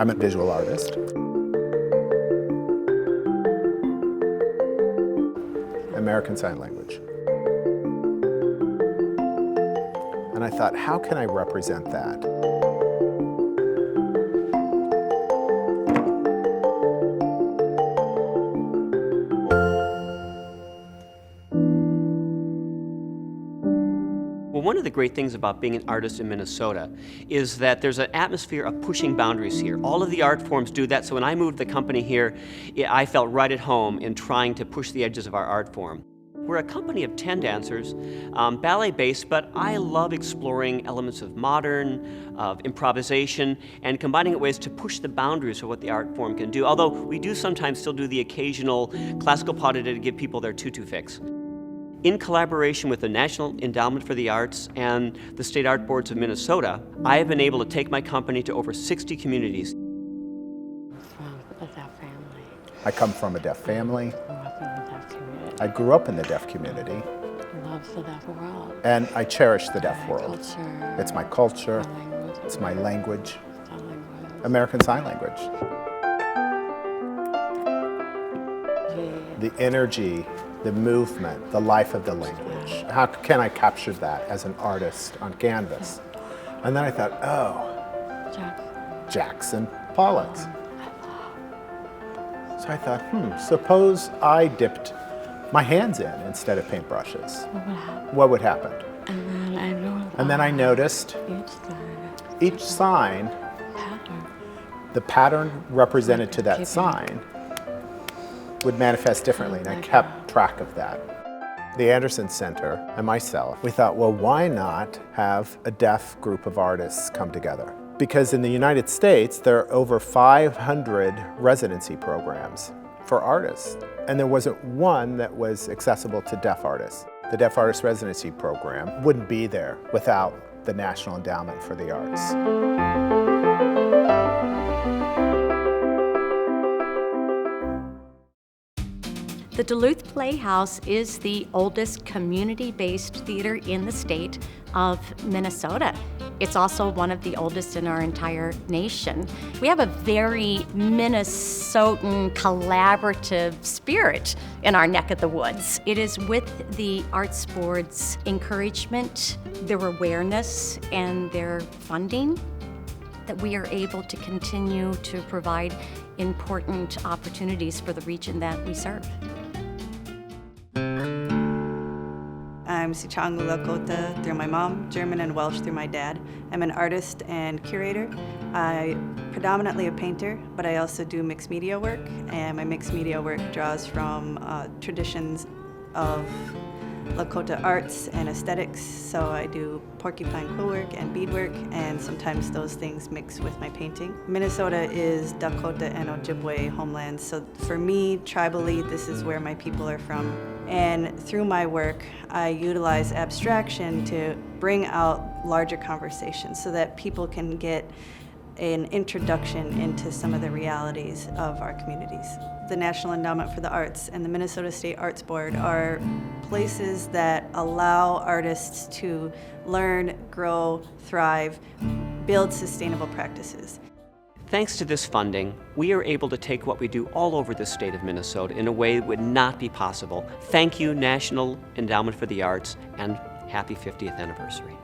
I'm a visual artist. American Sign Language. And I thought, how can I represent that? Well, one of the great things about being an artist in Minnesota is that there's an atmosphere of pushing boundaries here. All of the art forms do that, so when I moved the company here, I felt right at home in trying to push the edges of our art form. We're a company of 10 dancers, ballet-based, but I love exploring elements of modern, of improvisation, and combining it ways to push the boundaries of what the art form can do, although we do sometimes still do the occasional classical pas de deux to give people their tutu fix. In collaboration with the National Endowment for the Arts and the State Art Boards of Minnesota, I have been able to take my company to over 60 communities. From a deaf family. I come from a deaf family. I grew up in the deaf community. I grew up in the deaf community. Loves the deaf world. And I cherish the deaf world. Culture. It's my culture. Language. It's my language. Sign language. American Sign Language. The energy, the movement, the life of the language. How can I capture that as an artist on canvas? And then I thought, oh, Jackson Pollock. So I thought, suppose I dipped my hands in instead of paintbrushes. What would happen? And then I noticed each sign, pattern. the pattern represented to that sign would manifest differently, and I kept track of that. The Anderson Center and myself, we thought, well, why not have a deaf group of artists come together? Because in the United States, there are over 500 residency programs for artists, and there wasn't one that was accessible to deaf artists. The Deaf Artist Residency Program wouldn't be there without the National Endowment for the Arts. The Duluth Playhouse is the oldest community-based theater in the state of Minnesota. It's also one of the oldest in our entire nation. We have a very Minnesotan collaborative spirit in our neck of the woods. It is with the Arts Board's encouragement, their awareness, and their funding that we are able to continue to provide important opportunities for the region that we serve. I'm Sichang Lakota through my mom, German and Welsh through my dad. I'm an artist and curator. I'm predominantly a painter, but I also do mixed media work, and my mixed media work draws from traditions of Lakota arts and aesthetics, so I do porcupine quill work and beadwork, and sometimes those things mix with my painting. Minnesota is Dakota and Ojibwe homeland, so for me, tribally, this is where my people are from. And through my work, I utilize abstraction to bring out larger conversations so that people can get an introduction into some of the realities of our communities. The National Endowment for the Arts and the Minnesota State Arts Board are places that allow artists to learn, grow, thrive, build sustainable practices. Thanks to this funding, we are able to take what we do all over the state of Minnesota in a way that would not be possible. Thank you, National Endowment for the Arts, and happy 50th anniversary.